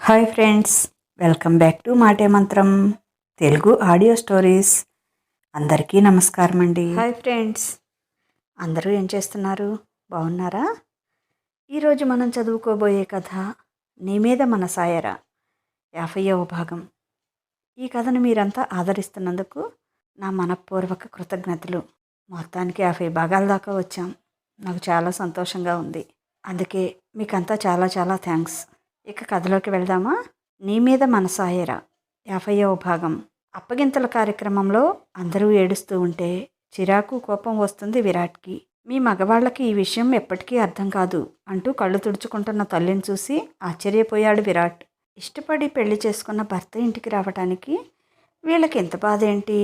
Hi friends, welcome back to మాటే మంత్రం Telugu audio stories. అందరికీ నమస్కారం అండి. హాయ్ ఫ్రెండ్స్, అందరూ ఏం చేస్తున్నారు? బాగున్నారా? ఈరోజు మనం చదువుకోబోయే కథ నీ మీద మనసాయరా 50వ భాగం. ఈ కథను మీరంతా ఆదరిస్తున్నందుకు నా మనఃపూర్వక కృతజ్ఞతలు. మొత్తానికి 50 భాగాల దాకా వచ్చాం. నాకు చాలా సంతోషంగా ఉంది. అందుకే మీకంతా చాలా చాలా థ్యాంక్స్. ఇక కథలోకి వెళ్దామా? నీ మీద మనసాయరా 50వ భాగం. అప్పగింతల కార్యక్రమంలో అందరూ ఏడుస్తూ ఉంటే చిరాకు కోపం వస్తుంది విరాట్కి. మీ మగవాళ్ళకి ఈ విషయం ఎప్పటికీ అర్థం కాదు అంటూ కళ్ళు తుడుచుకుంటున్న తల్లిని చూసి ఆశ్చర్యపోయాడు విరాట్. ఇష్టపడి పెళ్లి చేసుకున్న భర్త ఇంటికి రావటానికి వీళ్ళకి ఎంత బాధ ఏంటి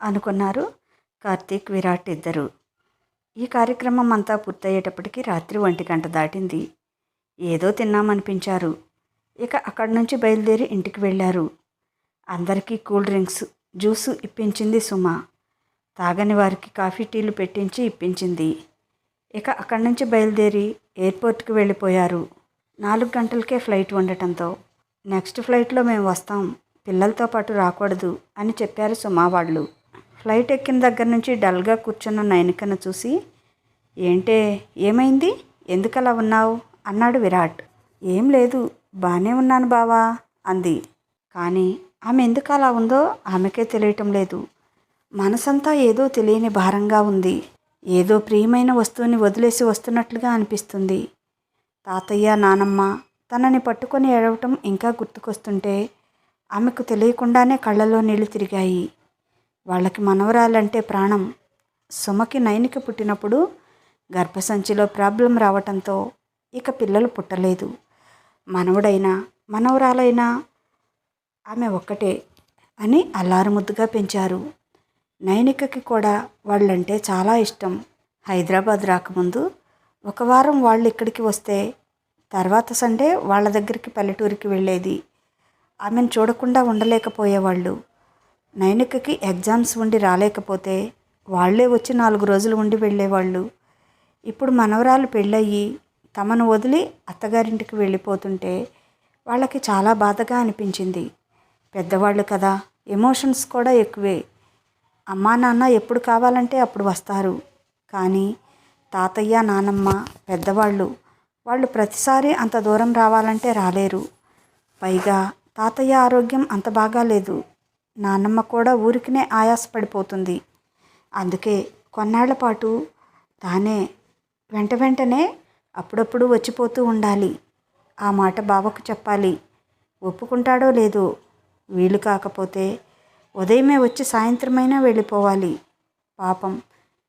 అనుకున్నారు కార్తీక్, విరాట్ ఇద్దరు. ఈ కార్యక్రమం అంతా పూర్తయ్యేటప్పటికి రాత్రి 1 దాటింది. ఏదో తిన్నామనిపించారు. ఇక అక్కడి నుంచి బయలుదేరి ఇంటికి వెళ్ళారు. అందరికీ కూల్ డ్రింక్స్, జ్యూసు ఇప్పించింది సుమ. తాగని వారికి కాఫీ టీలు పెట్టించి ఇప్పించింది. ఇక అక్కడి నుంచి బయలుదేరి ఎయిర్పోర్ట్కి వెళ్ళిపోయారు. 4 గంటలకే ఫ్లైట్ ఉండటంతో నెక్స్ట్ ఫ్లైట్లో మేము వస్తాం, పిల్లలతో పాటు రాకూడదు అని చెప్పారు సుమ వాళ్ళు. ఫ్లైట్ ఎక్కిన దగ్గర నుంచి డల్గా కూర్చున్న నైనికను చూసి, ఏంటే, ఏమైంది, ఎందుకలా ఉన్నావు అన్నాడు విరాట్. ఏం లేదు, బాగానే ఉన్నాను బావా అంది. కానీ ఆమె ఎందుకు అలా ఉందో ఆమెకే తెలియటం లేదు. మనసంతా ఏదో తెలియని భారంగా ఉంది. ఏదో ప్రియమైన వస్తువుని వదిలేసి వస్తున్నట్లుగా అనిపిస్తుంది. తాతయ్య, నానమ్మ తనని పట్టుకొని ఏడవటం ఇంకా గుర్తుకొస్తుంటే ఆమెకు తెలియకుండానే కళ్ళలో నీళ్లు తిరిగాయి. వాళ్ళకి మనవరాలంటే ప్రాణం. సుమకి నైనికి పుట్టినప్పుడు గర్భసంచిలో ప్రాబ్లం రావటంతో ఇక పిల్లలు పుట్టలేదు. మనవడైనా మనవరాలైనా ఆమె ఒక్కటే అని అల్లారుముద్దుగా పెంచారు. నైనికకి కూడా వాళ్ళంటే చాలా ఇష్టం. హైదరాబాద్ రాకముందు 1 వారం వాళ్ళు ఇక్కడికి వస్తే తర్వాత సండే వాళ్ళ దగ్గరికి పల్లెటూరికి వెళ్ళేది. ఆమెను చూడకుండా ఉండలేకపోయేవాళ్ళు. నైనికకి ఎగ్జామ్స్ ఉండి రాలేకపోతే వాళ్లే వచ్చి 4 రోజులు ఉండి వెళ్ళేవాళ్ళు. ఇప్పుడు మనవరాలు పెళ్ళయ్యి తమను వదిలి అత్తగారింటికి వెళ్ళిపోతుంటే వాళ్ళకి చాలా బాధగా అనిపించింది. పెద్దవాళ్ళు కదా, ఎమోషన్స్ కూడా ఎక్కువే. అమ్మా నాన్న ఎప్పుడు కావాలంటే అప్పుడు వస్తారు. కానీ తాతయ్య, నానమ్మ పెద్దవాళ్ళు, వాళ్ళు ప్రతిసారి అంత దూరం రావాలంటే రాలేరు. పైగా తాతయ్య ఆరోగ్యం అంత బాగా లేదు. నానమ్మ కూడా ఊరికినే ఆయాసపడిపోతుంది. అందుకే కొన్నాళ్ల పాటు తానే వెంటనే అప్పుడప్పుడు వచ్చిపోతూ ఉండాలి. ఆ మాట బావకు చెప్పాలి. ఒప్పుకుంటాడో లేదో. వీలు కాకపోతే ఉదయమే వచ్చి సాయంత్రమైనా వెళ్ళిపోవాలి. పాపం,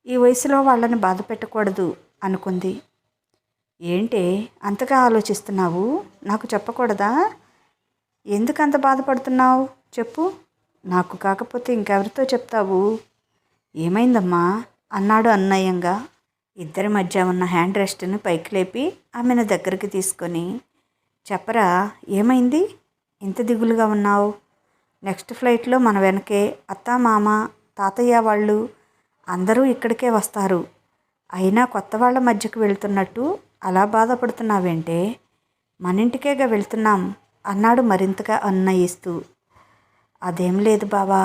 ఈ వయసులో వాళ్ళని బాధ పెట్టకూడదు అనుకుంది. ఏంటే అంతగా ఆలోచిస్తున్నావు? నాకు చెప్పకూడదా? ఎందుకంత బాధపడుతున్నావు చెప్పు. నాకు కాకపోతే ఇంకెవరితో చెప్తావు? ఏమైందమ్మా అన్నాడు అన్నయ్యంగా. ఇద్దరి మధ్య ఉన్న హ్యాండ్ రెస్ట్ని పైకి లేపి ఆమెను దగ్గరికి తీసుకొని, చెప్పరా, ఏమైంది, ఇంత దిగులుగా ఉన్నావు? నెక్స్ట్ ఫ్లైట్లో మన వెనకే అత్త, మామ, తాతయ్య వాళ్ళు అందరూ ఇక్కడికే వస్తారు. అయినా కొత్త వాళ్ళ మధ్యకు వెళ్తున్నట్టు అలా బాధపడుతున్నావేంటే? మన ఇంటికేగా వెళ్తున్నాం అన్నాడు మరింతగా అన్నయిస్తూ. అదేం లేదు బావా,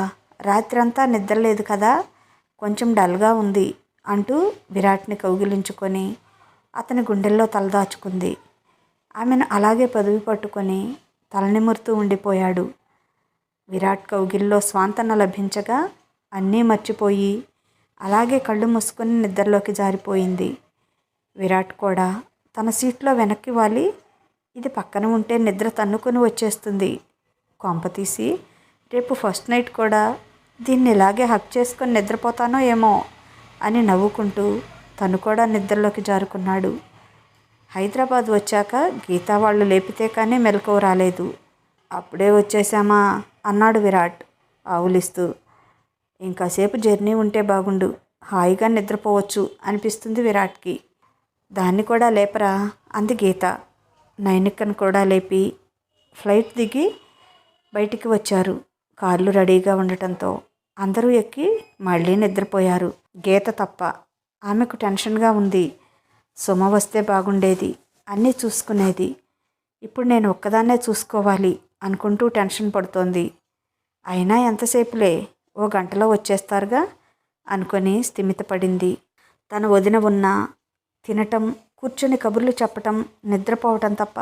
రాత్రంతా నిద్రలేదు కదా, కొంచెం డల్గా ఉంది అంటూ విరాట్ని కౌగిలించుకొని అతని గుండెల్లో తలదాచుకుంది. ఆమెను అలాగే పదువి పట్టుకొని తలనిమురుతూ ఉండిపోయాడు. విరాట్ కౌగిల్లో స్వాంతన లభించగా అన్నీ మర్చిపోయి అలాగే కళ్ళు మూసుకొని నిద్రలోకి జారిపోయింది. విరాట్ కూడా తన సీట్లో వెనక్కి వాలి, ఇది పక్కన ఉంటే నిద్ర తన్నుకొని వచ్చేస్తుంది, కొంపతీసి రేపు ఫస్ట్ నైట్ కూడా దీన్ని ఇలాగే హక్ చేసుకొని నిద్రపోతానో ఏమో అని నవ్వుకుంటూ తను కూడా నిద్రలోకి జారుకున్నాడు. హైదరాబాద్ వచ్చాక గీతా వాళ్ళు లేపితే కానీ మెలకువ రాలేదు. అప్పుడే వచ్చేసామా అన్నాడు విరాట్ ఆవులిస్తూ. ఇంకాసేపు జర్నీ ఉంటే బాగుండు, హాయిగా నిద్రపోవచ్చు అనిపిస్తుంది విరాట్కి. దాన్ని కూడా లేపరా అంది గీత. నైనికను కూడా లేపి ఫ్లైట్ దిగి బయటికి వచ్చారు. కార్లు రెడీగా ఉండటంతో అందరూ ఎక్కి మళ్ళీ నిద్రపోయారు, గీత తప్ప. ఆమెకు టెన్షన్గా ఉంది. సుమ వస్తే బాగుండేది, అన్నీ చూసుకునేది. ఇప్పుడు నేను ఒక్కదాన్నే చూసుకోవాలి అనుకుంటూ టెన్షన్ పడుతోంది. అయినా ఎంతసేపులే, ఓ గంటలో వచ్చేస్తారుగా అనుకొని స్థిమితపడింది. తన వదిన ఉన్నా తినటం, కూర్చొని కబుర్లు చెప్పటం, నిద్రపోవటం తప్ప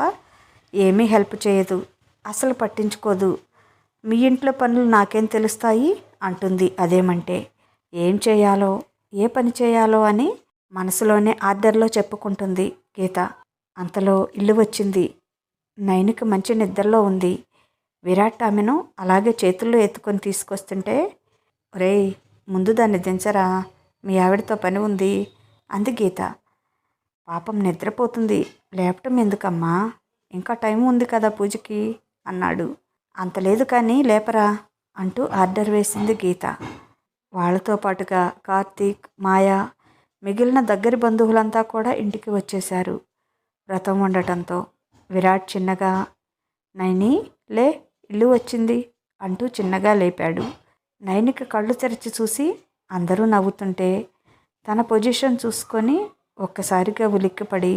ఏమీ హెల్ప్ చేయదు. అసలు పట్టించుకోదు. మీ ఇంట్లో పనులు నాకేం తెలుస్తాయి అంటుంది. అదేమంటే ఏం చేయాలో, ఏ పని చేయాలో అని మనసులోనే ఆర్డర్లో చెప్పుకుంటుంది గీత. అంతలో ఇల్లు వచ్చింది. నైనికి మంచి నిద్రలో ఉంది. విరాట్ ఆమెను అలాగే చేతుల్లో ఎత్తుకొని తీసుకొస్తుంటే, ఒరేయ్ ముందు దాన్ని దించరా, మీ ఆవిడతో పని ఉంది అంది గీత. పాపం నిద్రపోతుంది, లేపటం ఎందుకమ్మా, ఇంకా టైం ఉంది కదా పూజకి అన్నాడు. అంత లేదు కానీ లేపరా అంటూ ఆర్డర్ వేసింది గీత. వాళ్లతో పాటుగా కార్తీక్, మాయా, మిగిలిన దగ్గరి బంధువులంతా కూడా ఇంటికి వచ్చేశారు. వ్రతం ఉండటంతో విరాట్ చిన్నగా, నైని లే, ఇల్లు వచ్చింది అంటూ చిన్నగా లేపాడు. నైనికి కళ్ళు తెరిచి చూసి అందరూ నవ్వుతుంటే తన పొజిషన్ చూసుకొని ఒక్కసారిగా ఉలిక్కిపడి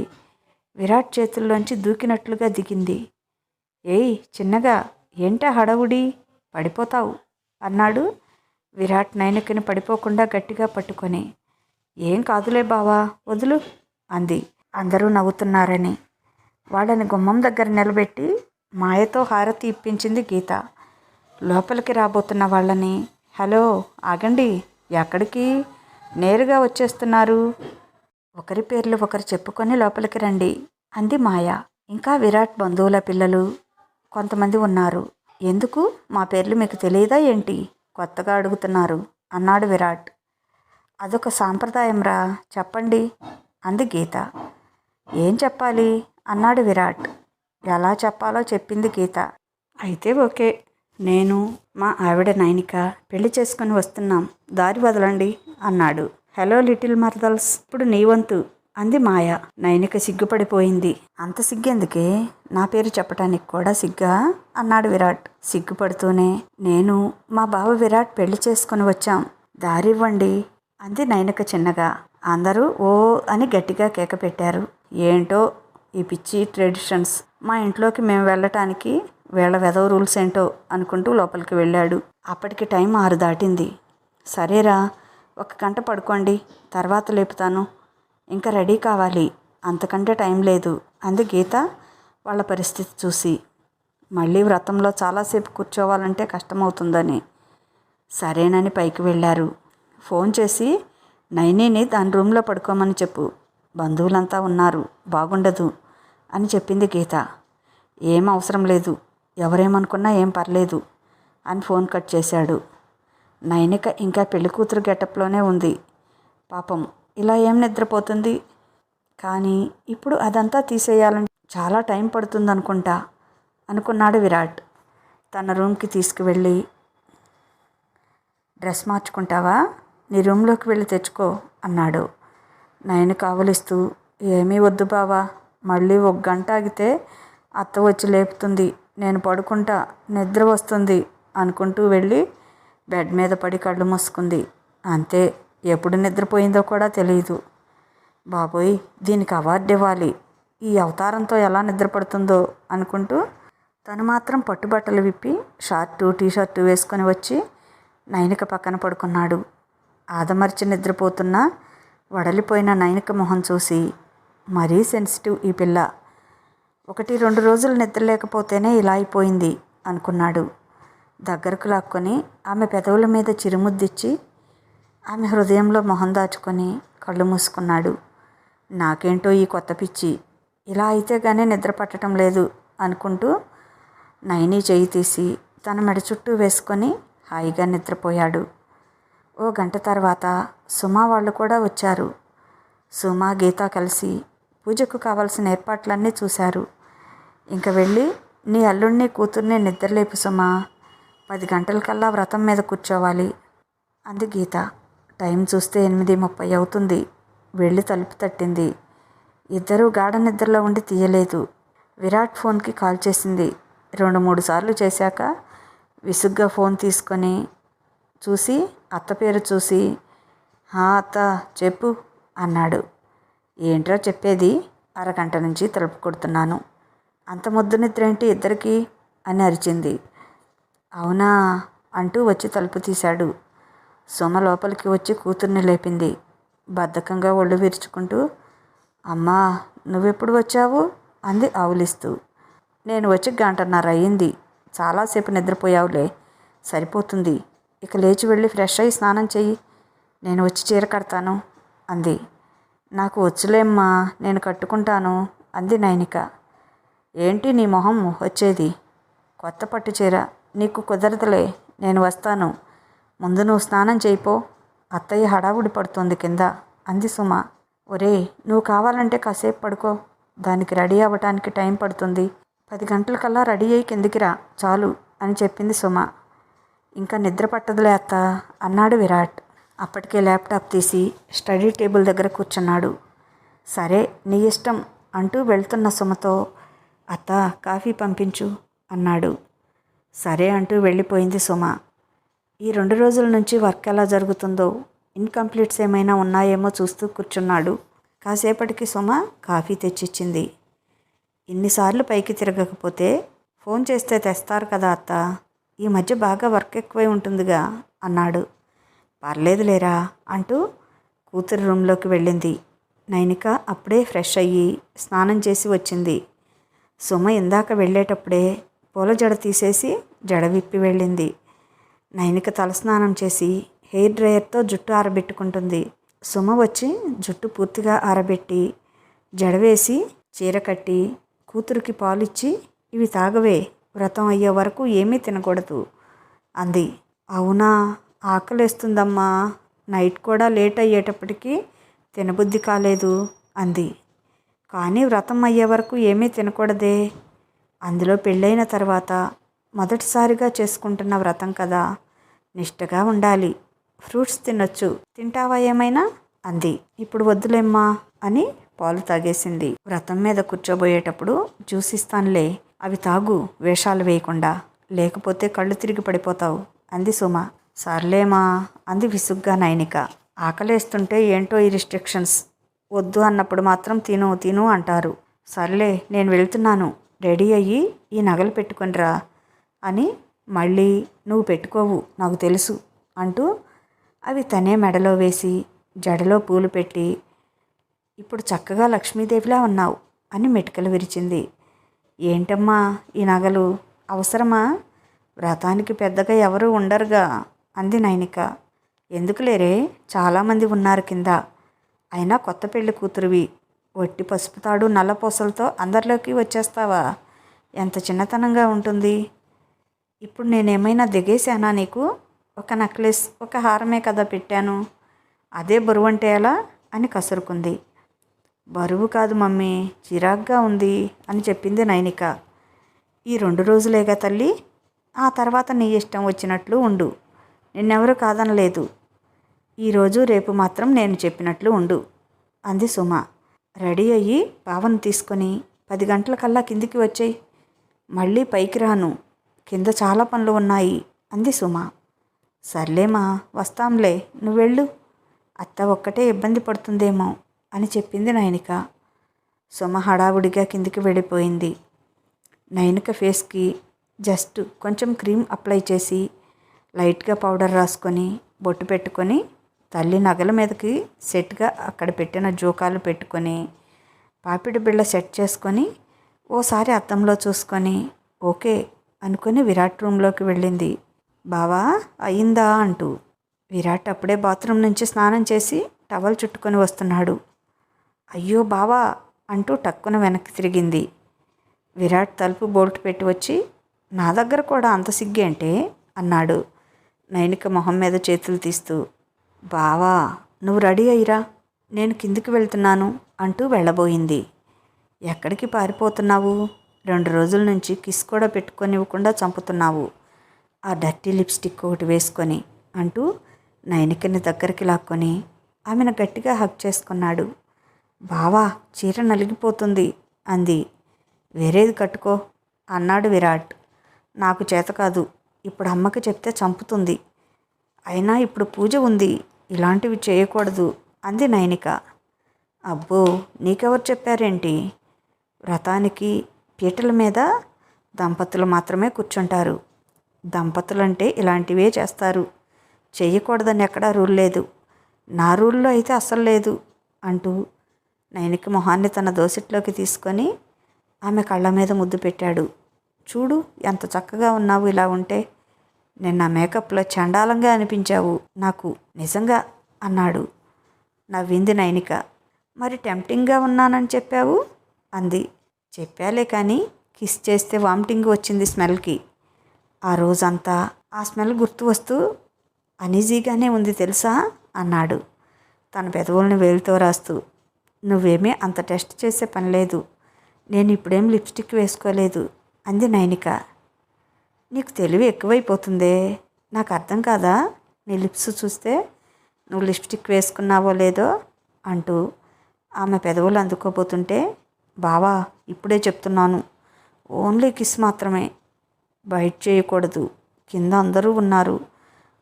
విరాట్ చేతుల్లోంచి దూకినట్లుగా దిగింది. ఏయ్ చిన్నగా, ఏంటా హడావుడి, పడిపోతావు అన్నాడు విరాట్ నైనికని పడిపోకుండా గట్టిగా పట్టుకొని. ఏం కాదులే బావా, వదులు అంది. అందరూ నవ్వుతున్నారని వాళ్ళని గుమ్మం దగ్గర నిలబెట్టి మాయతో హారతి ఇప్పించింది గీత. లోపలికి రాబోతున్న వాళ్ళని, హలో ఆగండి, ఎక్కడికి, నేరుగా వచ్చేస్తున్నారు, ఒకరి పేర్లు ఒకరు చెప్పుకొని లోపలికి రండి అంది మాయ. ఇంకా విరాట్ బంధువుల పిల్లలు కొంతమంది ఉన్నారు. ఎందుకు, మా పేర్లు మీకు తెలియదా ఏంటి, కొత్తగా అడుగుతున్నారు అన్నాడు విరాట్. అదొక సాంప్రదాయంరా, చెప్పండి అంది గీత. ఏం చెప్పాలి అన్నాడు విరాట్. ఎలా చెప్పాలో చెప్పింది గీత. అయితే ఓకే, నేను మా ఆవిడ నైనిక పెళ్లి చేసుకుని వస్తున్నాం, దారి వదలండి అన్నాడు. హలో లిటిల్ మర్దల్స్, ఇప్పుడు నీ వంతు అంది మాయ. నైనిక సిగ్గుపడిపోయింది. అంత సిగ్గెందుకే, నా పేరు చెప్పటానికి కూడా సిగ్గా అన్నాడు విరాట్ సిగ్గుపడుతూనే. నేను మా బావ విరాట్ పెళ్లి చేసుకుని వచ్చాం, దారివ్వండి అంది నైనిక చిన్నగా. అందరూ ఓ అని గట్టిగా కేక పెట్టారు. ఏంటో ఈ పిచ్చి ట్రెడిషన్స్, మా ఇంట్లోకి మేము వెళ్ళటానికి వీళ్ళ వెధవ రూల్స్ ఏంటో అనుకుంటూ లోపలికి వెళ్ళాడు. అప్పటికి టైం 6 దాటింది. సరేరా, 1 గంట పడుకోండి, తర్వాత లేపుతాను, ఇంకా రెడీ కావాలి, అంతకంటే టైం లేదు అంది గీత వాళ్ళ పరిస్థితి చూసి. మళ్ళీ వ్రతంలో చాలాసేపు కూర్చోవాలంటే కష్టమవుతుందని సరేనని పైకి వెళ్ళారు. ఫోన్ చేసి నైనిని దాని రూమ్లో పడుకోమని చెప్పు, బంధువులంతా ఉన్నారు, బాగుండదు అని చెప్పింది గీత. ఏం అవసరం లేదు, ఎవరేమనుకున్నా ఏం పర్లేదు అని ఫోన్ కట్ చేశాడు. నైనిక ఇంకా పెళ్లికూతురు గెటప్లోనే ఉంది. పాపం ఇలా ఏం నిద్రపోతుంది, కానీ ఇప్పుడు అదంతా తీసేయాలంటే చాలా టైం పడుతుందనుకుంటా అనుకున్నాడు విరాట్. తన రూమ్కి తీసుకువెళ్ళి, డ్రెస్ మార్చుకుంటావా, నీ రూమ్లోకి వెళ్ళి తెచ్చుకో అన్నాడు. నైని కావలిస్తూ, ఏమీ వద్దు బావా, మళ్ళీ 1 గంట ఆగితే అత్త వచ్చి లేపుతుంది, నేను పడుకుంటా, నిద్ర వస్తుంది అనుకుంటూ వెళ్ళి బెడ్ మీద పడి కళ్ళు మూసుకుంది. అంతే, ఎప్పుడు నిద్రపోయిందో కూడా తెలియదు. బాబోయ్, దీనికి అవార్డు ఇవ్వాలి, ఈ అవతారంతో ఎలా నిద్రపడుతుందో అనుకుంటూ తను మాత్రం పట్టుబట్టలు విప్పి షార్టు టీషర్టు వేసుకొని వచ్చి నైనిక పక్కన పడుకున్నాడు. ఆదమర్చి నిద్రపోతున్న వడలిపోయిన నైనిక మొహం చూసి, మరీ సెన్సిటివ్ ఈ పిల్ల, 1-2 రోజులు నిద్ర లేకపోతేనే ఇలా అయిపోయింది అనుకున్నాడు. దగ్గరకు లాక్కొని ఆమె పెదవుల మీద చిరుముద్దిచ్చి ఆమె హృదయంలో మొహం దాచుకొని కళ్ళు మూసుకున్నాడు. నాకేంటో ఈ కొత్త పిచ్చి, ఇలా అయితే కానీ నిద్ర పట్టడం లేదు అనుకుంటూ నైని చేయి తీసి తన మెడ చుట్టూ వేసుకొని హాయిగా నిద్రపోయాడు. 1 గంట తర్వాత సుమా వాళ్ళు కూడా వచ్చారు. సుమా, గీత కలిసి పూజకు కావాల్సిన ఏర్పాట్లన్నీ చూశారు. ఇంక వెళ్ళి నీ అల్లుడిని కూతుర్ని నిద్రలేపు సుమా, 10 గంటలకల్లా వ్రతం మీద కూర్చోవాలి అంది గీత. టైం చూస్తే 8:30 అవుతుంది. వెళ్ళి తలుపు తట్టింది. ఇద్దరూ గాఢ నిద్రలో ఉండి తీయలేదు. విరాట్ ఫోన్కి కాల్ చేసింది. 2-3 సార్లు చేశాక విసుగ్గా ఫోన్ తీసుకొని చూసి అత్త పేరు చూసి, హా అత్త చెప్పు అన్నాడు. ఏంట్రా చెప్పేది, 1 గంట నుంచి తలుపు కొడుతున్నాను, అంత ముద్దు నిద్ర ఏంటి ఇద్దరికి అని అరిచింది. అవునా అంటూ వచ్చి తలుపు తీశాడు. సుమ లోపలికి వచ్చి కూతుర్ని లేపింది. బద్ధకంగా ఒళ్ళు విరుచుకుంటూ, అమ్మా నువ్వెప్పుడు వచ్చావు అంది ఆవులిస్తూ. నేను వచ్చి 1:30 అయ్యింది. చాలాసేపు నిద్రపోయావులే, సరిపోతుంది. ఇక లేచి వెళ్ళి ఫ్రెష్ అయ్యి స్నానం చెయ్యి, నేను వచ్చి చీర కడతాను అంది. నాకు వచ్చులేమ్మా, నేను కట్టుకుంటాను అంది నైనిక. ఏంటి నీ మొహం వచ్చేది? కొత్త పట్టు చీర నీకు కుదరదులే, నేను వస్తాను. ముందు నువ్వు స్నానం చేయిపో, అత్తయ్య హడావుడి పడుతోంది కింద అంది సుమ. ఒరే నువ్వు కావాలంటే కాసేపు పడుకో, దానికి రెడీ అవ్వటానికి టైం పడుతుంది. 10 గంటలకల్లా రెడీ అయ్యి కిందికి రా చాలు అని చెప్పింది సుమ. ఇంకా నిద్ర పట్టదులే అత్త అన్నాడు విరాట్. అప్పటికే ల్యాప్టాప్ తీసి స్టడీ టేబుల్ దగ్గర కూర్చున్నాడు. సరే నీ ఇష్టం అంటూ వెళ్తున్న సుమతో, అత్త కాఫీ పంపించు అన్నాడు. సరే అంటూ వెళ్ళిపోయింది సుమ. ఈ 2 రోజుల నుంచి వర్క్ ఎలా జరుగుతుందో, ఇన్కంప్లీట్స్ ఏమైనా ఉన్నాయేమో చూస్తూ కూర్చున్నాడు. కాసేపటికి సుమ కాఫీ తెచ్చిచ్చింది. ఇన్నిసార్లు పైకి తిరగకపోతే ఫోన్ చేస్తే తెస్తారు కదా అత్త, ఈ మధ్య బాగా వర్క్ ఎక్కువై ఉంటుందిగా అన్నాడు. పర్లేదులేరా అంటూ కూతురు రూమ్లోకి వెళ్ళింది. నైనిక అప్పుడే ఫ్రెష్ అయ్యి స్నానం చేసి వచ్చింది. సుమ ఇందాక వెళ్ళేటప్పుడే పూల జడ తీసేసి జడ విప్పి వెళ్ళింది. నైనిక తలస్నానం చేసి హెయిర్ డ్రయర్తో జుట్టు ఆరబెట్టుకుంటుంది. సుమ వచ్చి జుట్టు పూర్తిగా ఆరబెట్టి జడవేసి చీర కట్టి కూతురికి పాలిచ్చి, ఇవి తాగవే, వ్రతం అయ్యే వరకు ఏమీ తినకూడదు అంది. అవునా, ఆకలేస్తుందమ్మా, నైట్ కూడా లేట్ అయ్యేటప్పటికీ తినబుద్ధి కాలేదు అంది. కానీ వ్రతం అయ్యే వరకు ఏమీ తినకూడదే, అందులో పెళ్ళైన తర్వాత మొదటిసారిగా చేసుకుంటున్న వ్రతం కదా, నిష్టగా ఉండాలి. ఫ్రూట్స్ తినొచ్చు, తింటావా ఏమైనా అంది. ఇప్పుడు వద్దులేమ్మా అని పాలు తాగేసింది. వ్రతం మీద కూర్చోబోయేటప్పుడు జ్యూస్ ఇస్తానులే, అవి తాగు వేషాలు వేయకుండా, లేకపోతే కళ్ళు తిరిగి పడిపోతావు అంది సుమ. సర్లేమా అంది విసుగ్గా నైనిక. ఆకలేస్తుంటే ఏంటో ఈ రిస్ట్రిక్షన్స్, వద్దు అన్నప్పుడు మాత్రం తిను తిను అంటారు. సర్లే నేను వెళ్తున్నాను, రెడీ అయ్యి ఈ నగలు పెట్టుకొనిరా అని. మళ్ళీ నువ్వు పెట్టుకోవు నాకు తెలుసు అంటూ అవి తనే మెడలో వేసి జడలో పూలు పెట్టి, ఇప్పుడు చక్కగా లక్ష్మీదేవిలా ఉన్నావు అని మెటికలు విరిచింది. ఏంటమ్మా ఈ నగలు, అవసరమా? వ్రతానికి పెద్దగా ఎవరూ ఉండరుగా అంది నైనిక. ఎందుకులేరే, చాలామంది ఉన్నారు కింద. అయినా కొత్త పెళ్లి కూతురువి, ఒట్టి పసుపు తాడు నల్లపూసలతో అందరిలోకి వచ్చేస్తావా? ఎంత చిన్నతనంగా ఉంటుంది. ఇప్పుడు నేనేమైనా దిగేశానా నీకు? ఒక నెక్లెస్ ఒక హారమే కదా పెట్టాను, అదే బరువంటే ఎలా అని కసురుకుంది. బరువు కాదు మమ్మీ, చిరాగ్గా ఉంది అని చెప్పింది నైనిక. ఈ 2 రోజులేగా తల్లి, ఆ తర్వాత నీ ఇష్టం వచ్చినట్లు ఉండు, నిన్నెవరూ కాదనలేదు. ఈరోజు రేపు మాత్రం నేను చెప్పినట్లు ఉండు అంది సుమ. రెడీ అయ్యి బావను తీసుకొని 10 గంటలకల్లా కిందికి వచ్చేయి, మళ్ళీ పైకి రాను, కింద చాలా పనులు ఉన్నాయి అంది సుమ. సర్లేమా వస్తాంలే, నువ్వెళ్ళు, అత్త ఒక్కటే ఇబ్బంది పడుతుందేమో అని చెప్పింది నైనిక. సుమ హడావుడిగా కిందికి వెళ్ళిపోయింది. నైనిక ఫేస్కి జస్ట్ కొంచెం క్రీమ్ అప్లై చేసి లైట్గా పౌడర్ రాసుకొని బొట్టు పెట్టుకొని తల్లి నగల మీదకి సెట్గా అక్కడ పెట్టిన జోకాలు పెట్టుకొని పాపిడి బిళ్ళ సెట్ చేసుకొని ఓసారి అద్దంలో చూసుకొని ఓకే అనుకుని విరాట్ రూమ్లోకి వెళ్ళింది. బావా అయిందా అంటూ. విరాట్ అప్పుడే బాత్రూమ్ నుంచి స్నానం చేసి టవల్ చుట్టుకొని వస్తున్నాడు. అయ్యో బావా అంటూ టక్కున వెనక్కి తిరిగింది. విరాట్ తలుపు బోల్ట్ పెట్టి వచ్చి, నా దగ్గర కూడా అంత సిగ్గేంటే అన్నాడు నైనిక మొహం మీద చేతులు తీస్తూ. బావా నువ్వు రెడీ అయ్యిరా, నేను కిందికి వెళ్తున్నాను అంటూ వెళ్ళబోయింది. ఎక్కడికి పారిపోతున్నావు? 2 రోజుల నుంచి కిస్ కూడా పెట్టుకొనివ్వకుండా చంపుతున్నావు, ఆ డర్టీ లిప్స్టిక్ ఒకటి వేసుకొని అంటూ నైనికని దగ్గరికి లాక్కొని ఆమెను గట్టిగా హగ్ చేసుకున్నాడు. బావా చీర నలిగిపోతుంది అంది. వేరేది కట్టుకో అన్నాడు విరాట్. నాకు చేత కాదు, ఇప్పుడు అమ్మకి చెప్తే చంపుతుంది, అయినా ఇప్పుడు పూజ ఉంది, ఇలాంటివి చేయకూడదు అంది నైనిక. అబ్బో నీకెవరు చెప్పారేంటి? వ్రతానికి పీటల మీద దంపతులు మాత్రమే కూర్చుంటారు. దంపతులంటే ఇలాంటివే చేస్తారు. చెయ్యకూడదని ఎక్కడా రూల్ లేదు. నా రూల్లో అయితే అస్సలు లేదు అంటూ నైనిక మొహాన్ని తన దోసిట్లోకి తీసుకొని ఆమె కళ్ళ మీద ముద్దు పెట్టాడు. చూడు ఎంత చక్కగా ఉన్నావు ఇలా ఉంటే. నిన్న మేకప్లో చండాలంగా అనిపించావు నాకు నిజంగా అన్నాడు. నవ్వింది నైనిక. మరి టెంప్టింగ్గా ఉన్నానని చెప్పావు అంది. చెప్పాలే కానీ కిస్ చేస్తే వామిటింగ్ వచ్చింది స్మెల్కి. ఆ రోజంతా ఆ స్మెల్ గుర్తు వస్తూ అనీజీగానే ఉంది తెలుసా అన్నాడు తన పెదవుల్ని వేలుతో రాస్తూ. నువ్వేమీ అంత టెస్ట్ చేసే పని లేదు. నేను ఇప్పుడేం లిప్స్టిక్ వేసుకోలేదు అంది నైనిక. నీకు తెలివి ఎక్కువైపోతుందే. నాకు అర్థం కాదా నీ లిప్స్ చూస్తే నువ్వు లిప్స్టిక్ వేసుకున్నావో లేదో అంటూ ఆమె పెదవులు అందుకోబోతుంటే, బావా ఇప్పుడే చెప్తున్నాను, ఓన్లీ కిస్ మాత్రమే, బైట్ చేయకూడదు. కింద అందరూ ఉన్నారు.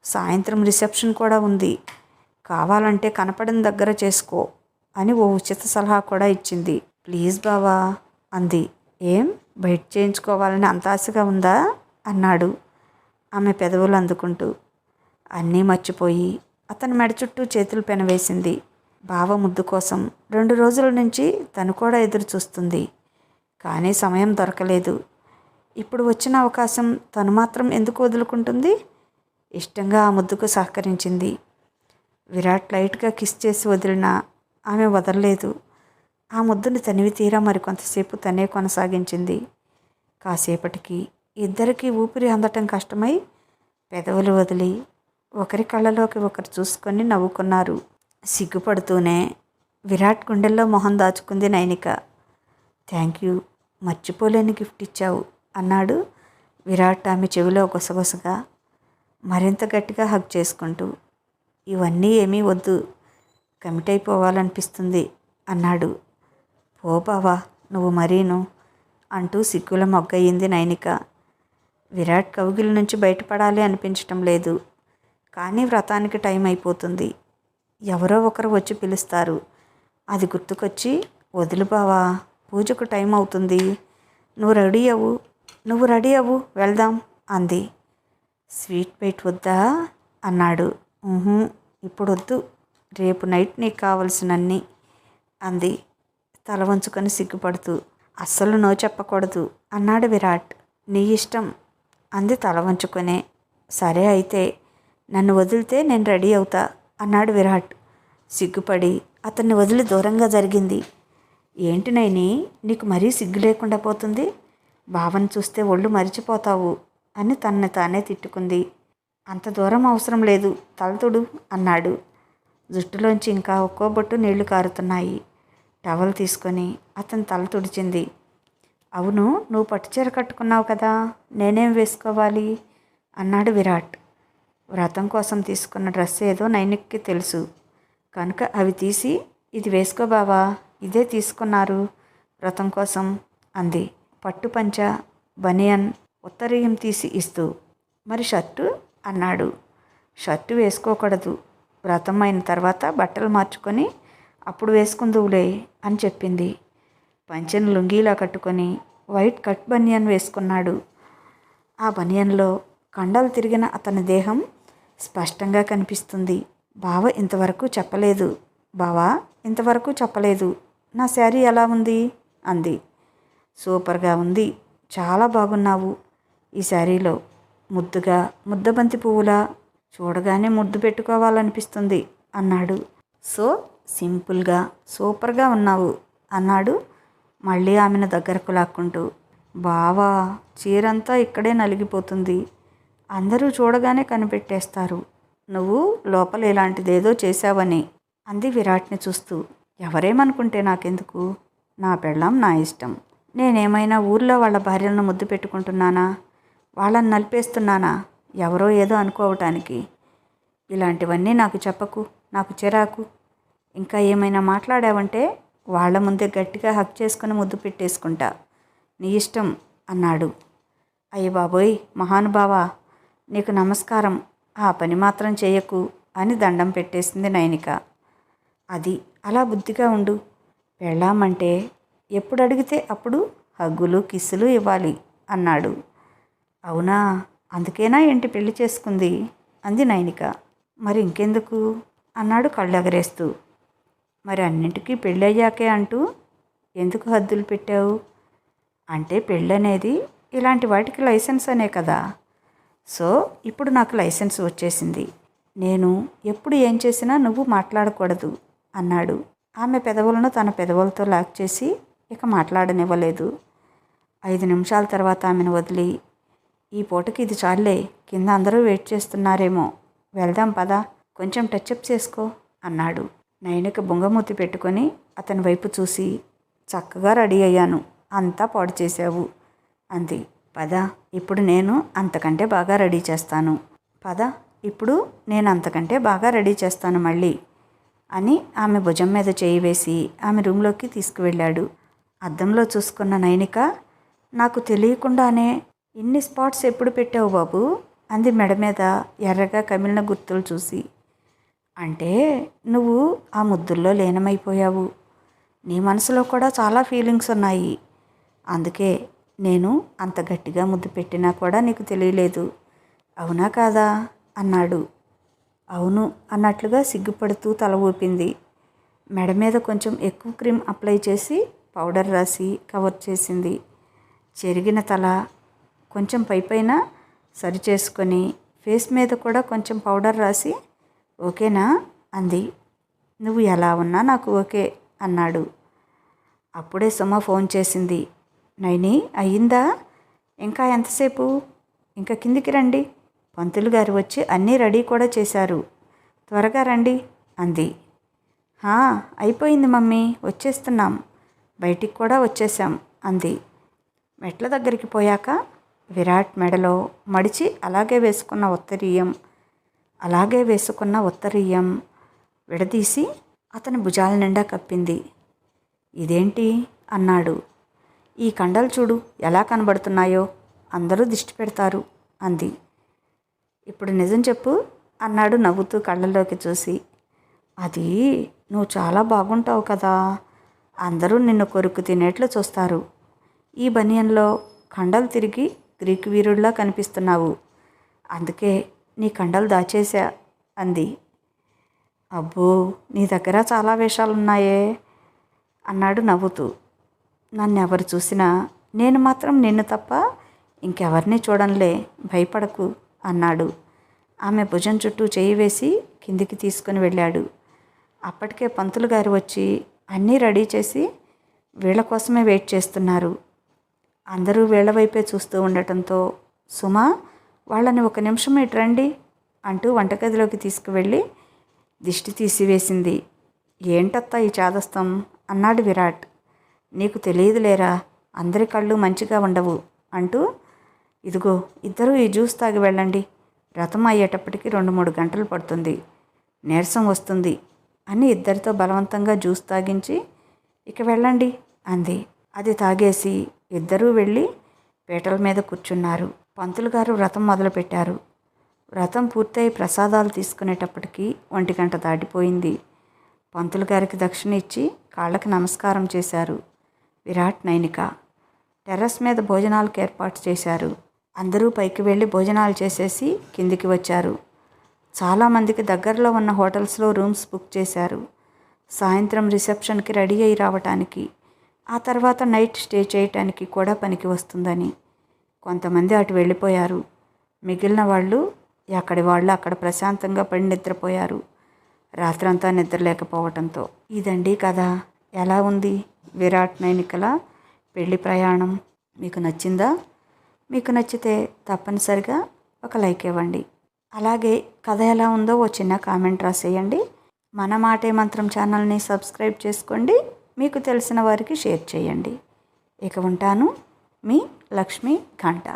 సాయంత్రం రిసెప్షన్ కూడా ఉంది. కావాలంటే కనపడిన దగ్గర చేసుకో అని ఓ ఉచిత సలహా కూడా ఇచ్చింది. ప్లీజ్ బావా అంది. ఏం బైట్ చేయించుకోవాలని అంత ఆశగా ఉందా అన్నాడు ఆమె పెదవులు అందుకుంటూ. అన్నీ మర్చిపోయి అతని మెడ చుట్టూ చేతులు పెనవేసింది. బావ ముద్దు కోసం 2 రోజుల నుంచి తను కూడా ఎదురు చూస్తుంది. కానీ సమయం దొరకలేదు. ఇప్పుడు వచ్చిన అవకాశం తను మాత్రం ఎందుకు వదులుకుంటుంది? ఇష్టంగా ఆ ముద్దుకు సహకరించింది. విరాట్ లైట్గా కిస్ చేసి వదిలినా ఆమె వదలలేదు. ఆ ముద్దుని తనివి తీరా మరికొంతసేపు తనే కొనసాగించింది. కాసేపటికి ఇద్దరికీ ఊపిరి అందటం కష్టమై పెదవులు వదిలి ఒకరి కళ్ళలోకి ఒకరు చూసుకొని నవ్వుకున్నారు. సిగ్గుపడుతూనే విరాట్ గుండెల్లో మొహం దాచుకుంది నైనిక. థ్యాంక్ యూ, మర్చిపోలేని గిఫ్ట్ ఇచ్చావు అన్నాడు విరాట్ ఆమె చెవిలో గుసగుసగా, మరింత గట్టిగా హగ్ చేసుకుంటూ. ఇవన్నీ ఏమీ వద్దు, కమిట్ అయిపోవాలనిపిస్తుంది అన్నాడు. పో బావా నువ్వు మరీను అంటూ సిగ్గుల మొగ్గయింది నైనిక. విరాట్ కౌగిలి నుంచి బయటపడాలి అనిపించటం లేదు. కానీ వ్రతానికి టైం అయిపోతుంది. ఎవరో ఒకరు వచ్చి పిలుస్తారు. అది గుర్తుకొచ్చి, వదులు బావా పూజకు టైం అవుతుంది, నువ్వు రెడీ అవ్వు వెళ్దాం అంది. స్వీట్ బైట్ వద్దా అన్నాడు. ఇప్పుడు వద్దు, రేపు నైట్ నీకు కావలసినన్ని అంది తల వంచుకొని సిగ్గుపడుతూ. అస్సలు నో చెప్పకూడదు అన్నాడు విరాట్. నీ ఇష్టం అంది తల వంచుకొనే. సరే అయితే నన్ను వదిలితే నేను రెడీ అవుతా అన్నాడు విరాట్. సిగ్గుపడి అతన్ని వదిలి దూరంగా జరిగింది. ఏంటి నైని నీకు మరీ సిగ్గు లేకుండా పోతుంది, బావని చూస్తే ఒళ్ళు మరిచిపోతావు అని తనని తానే తిట్టుకుంది. అంత దూరం అవసరం లేదు, తలతుడు అన్నాడు. జుట్టులోంచి ఇంకా ఒక్కో బొట్టు నీళ్లు కారుతున్నాయి. టవల్ తీసుకొని అతని తల తుడిచింది. అవును, నువ్వు పట్టుచీర కట్టుకున్నావు కదా, నేనేం వేసుకోవాలి అన్నాడు విరాట్. వ్రతం కోసం తీసుకున్న డ్రెస్ ఏదో నైనిక్కి తెలుసు కనుక అవి తీసి, ఇది వేసుకో బావా, ఇదే తీసుకున్నారు వ్రతం కోసం అంది. పట్టు పంచ, బనియన్ ఉత్తరీయం తీసి ఇస్తూ. మరి షర్టు అన్నాడు. షర్టు వేసుకోకూడదు, వ్రతం అయిన తర్వాత బట్టలు మార్చుకొని అప్పుడు వేసుకుందువులే అని చెప్పింది. పంచెను లుంగీలా కట్టుకొని వైట్ కట్ బనియన్ వేసుకున్నాడు. ఆ బనియన్లో కండలు తిరిగిన అతని దేహం స్పష్టంగా కనిపిస్తుంది. బావ ఇంతవరకు చెప్పలేదు, నా శారీ ఎలా ఉంది అంది. సూపర్గా ఉంది, చాలా బాగున్నావు ఈ శారీలో, ముద్దుగా ముద్దబంతి పువ్వులా, చూడగానే ముద్దు పెట్టుకోవాలనిపిస్తుంది అన్నాడు. సో సింపుల్గా సూపర్గా ఉన్నావు అన్నాడు మళ్ళీ ఆమెను దగ్గరకు లాక్కుంటూ. బావా చీరంతా ఇక్కడే నలిగిపోతుంది, అందరూ చూడగానే కనిపెట్టేస్తారు, నువ్వు లోపల ఇలాంటిదేదో చేశావని అంది విరాట్ని చూస్తూ. ఎవరేమనుకుంటే నాకెందుకు, నా పెళ్ళాం నా ఇష్టం. నేనేమైనా ఊర్లో వాళ్ళ భార్యలను ముద్దు పెట్టుకుంటున్నానా, వాళ్ళని నలిపేస్తున్నానా ఎవరో ఏదో అనుకోవటానికి? ఇలాంటివన్నీ నాకు చెప్పకు, నాకు చిరాకు. ఇంకా ఏమైనా మాట్లాడావంటే వాళ్ళ ముందే గట్టిగా హక్ చేసుకుని ముద్దు పెట్టేసుకుంటా, నీ ఇష్టం అన్నాడు. అయ్య బాబోయ్ మహానుభావా, నీకు నమస్కారం, ఆ పని మాత్రం చేయకు అని దండం పెట్టేసింది నైనిక. అది అలా బుద్ధిగా ఉండు, పెళ్ళామంటే ఎప్పుడు అడిగితే అప్పుడు హగ్గులు కిస్సులు ఇవ్వాలి అన్నాడు. అవునా, అందుకేనా ఏంటి పెళ్లి చేసుకుంది అంది నైనిక. మరి ఇంకెందుకు అన్నాడు కళ్ళెగరేస్తూ. మరి అన్నింటికీ పెళ్ళయ్యాకే అంటూ ఎందుకు హద్దులు పెట్టావు? అంటే పెళ్ళనేది ఇలాంటి వాటికి లైసెన్స్ అనే కదా. సో ఇప్పుడు నాకు లైసెన్స్ వచ్చేసింది. నేను ఎప్పుడు ఏం చేసినా నువ్వు మాట్లాడకూడదు అన్నాడు. ఆమె పెదవులను తన పెదవులతో లాక్ చేసి ఇక మాట్లాడనివ్వలేదు. 5 నిమిషాల తర్వాత ఆమెను వదిలి, ఈ పూటకి ఇది చాలే, కింద అందరూ వెయిట్ చేస్తున్నారేమో, వెళ్దాం పదా, కొంచెం టచ్అప్ చేసుకో అన్నాడు. నైనిక బొంగమూతి పెట్టుకొని అతని వైపు చూసి, చక్కగా రెడీ అయ్యాను, అంతా పాడు చేశావు అంది. పద, ఇప్పుడు నేను అంతకంటే బాగా రెడీ చేస్తాను. పద, ఇప్పుడు నేను అంతకంటే బాగా రెడీ చేస్తాను మళ్ళీ అని ఆమె భుజం మీద చేయి వేసి ఆమె రూమ్లోకి తీసుకువెళ్ళాడు. అద్దంలో చూసుకున్న నైనిక, నాకు తెలియకుండానే ఇన్ని స్పాట్స్ ఎప్పుడు పెట్టావు బాబు అంది మెడ మీద ఎర్రగా కమిలిన గుర్తులు చూసి. అంటే నువ్వు ఆ ముద్దుల్లో లీనమైపోయావు. నీ మనసులో కూడా చాలా ఫీలింగ్స్ ఉన్నాయి. అందుకే నేను అంత గట్టిగా ముద్దు పెట్టినా కూడా నీకు తెలియలేదు. అవునా కాదా అన్నాడు. అవును అన్నట్లుగా సిగ్గుపడుతూ తల ఊపింది. మెడ మీద కొంచెం ఎక్కువ క్రీమ్ అప్లై చేసి పౌడర్ రాసి కవర్ చేసింది. చెరిగిన తల కొంచెం పైపైన సరి చేసుకొని ఫేస్ మీద కూడా కొంచెం పౌడర్ రాసి ఓకేనా అంది. నువ్వు ఎలా ఉన్నా నాకు ఓకే అన్నాడు. అప్పుడే సుమ ఫోన్ చేసింది. నైని, అయ్యిందా? ఇంకా ఎంతసేపు? ఇంకా కిందికి రండి, పంతులు గారు వచ్చి అన్నీ రెడీ కూడా చేశారు, త్వరగా రండి అంది. అయిపోయింది మమ్మీ, వచ్చేస్తున్నాం, బయటికి కూడా వచ్చేసాం అంది. మెట్ల దగ్గరికి పోయాక విరాట్ మెడలో మడిచి అలాగే వేసుకున్న ఉత్తరీయం విడదీసి అతని భుజాల నిండా కప్పింది. ఇదేంటి అన్నాడు. ఈ కండలు చూడు ఎలా కనబడుతున్నాయో, అందరూ దిష్టి పెడతారు అంది. ఇప్పుడు నిజం చెప్పు అన్నాడు నవ్వుతూ కళ్ళల్లోకి చూసి. అది నువ్వు చాలా బాగుంటావు కదా, అందరూ నిన్ను కొరుకు తినేట్లు చూస్తారు. ఈ బనియన్లో కండలు తిరిగి గ్రీకు వీరుడిలా కనిపిస్తున్నావు, అందుకే నీ కండలు దాచేశా అంది. అబ్బో, నీ దగ్గర చాలా వేషాలున్నాయే అన్నాడు నవ్వుతూ. నన్నెవరు చూసినా నేను మాత్రం నిన్ను తప్ప ఇంకెవరిని చూడంలే, భయపడకు అన్నాడు. ఆమె భుజం చుట్టూ చేయి వేసి కిందికి తీసుకుని వెళ్ళాడు. అప్పటికే పంతులు గారు వచ్చి అన్నీ రెడీ చేసి వీళ్ళ కోసమే వెయిట్ చేస్తున్నారు. అందరూ వీళ్ళ వైపే చూస్తూ ఉండటంతో సుమ వాళ్ళని 1 నిమిషం ఇటు రండి అంటూ వంటగదిలోకి తీసుకువెళ్ళి దిష్టి తీసివేసింది. ఏంటత్తా ఈ చాదస్తం అన్నాడు విరాట్. నీకు తెలియదులేరా, అందరి కళ్ళు మంచిగా ఉండవు అంటూ, ఇదిగో ఇద్దరూ ఈ జ్యూస్ తాగి వెళ్ళండి, రథం అయ్యేటప్పటికి 2-3 గంటలు పడుతుంది, నీరసం వస్తుంది అని ఇద్దరితో బలవంతంగా జ్యూస్ తాగించి ఇక వెళ్ళండి అంది. అది తాగేసి ఇద్దరూ వెళ్ళి పీటల మీద కూర్చున్నారు. పంతులు గారు వ్రతం మొదలుపెట్టారు. వ్రతం పూర్తయి ప్రసాదాలు తీసుకునేటప్పటికి 1 గంట దాటిపోయింది. పంతులు గారికి దక్షిణ ఇచ్చి కాళ్ళకి నమస్కారం చేశారు విరాట్, నైనిక. టెర్రస్ మీద భోజనాలకు ఏర్పాటు చేశారు. అందరూ పైకి వెళ్ళి భోజనాలు చేసేసి కిందికి వచ్చారు. చాలామందికి దగ్గరలో ఉన్న హోటల్స్లో రూమ్స్ బుక్ చేశారు. సాయంత్రం రిసెప్షన్కి రెడీ అయి రావటానికి, ఆ తర్వాత నైట్ స్టే చేయటానికి కూడా పనికి వస్తుందని. కొంతమంది అటు వెళ్ళిపోయారు. మిగిలిన వాళ్ళు ఎక్కడి వాళ్ళు అక్కడ ప్రశాంతంగా పడి నిద్రపోయారు. రాత్రంతా నిద్ర లేకపోవటంతో. ఇదండి కథ. ఎలా ఉంది విరాట్ నైనికల పెళ్లి ప్రయాణం? మీకు నచ్చిందా? మీకు నచ్చితే తప్పనిసరిగా ఒక లైక్ ఇవ్వండి. అలాగే కథ ఎలా ఉందో ఓ చిన్న కామెంట్ రాసేయండి. మన మాటే మంత్రం ఛానల్ని సబ్స్క్రైబ్ చేసుకోండి. మీకు తెలిసిన వారికి షేర్ చేయండి. ఇక ఉంటాను, మీ లక్ష్మీ ఘంట.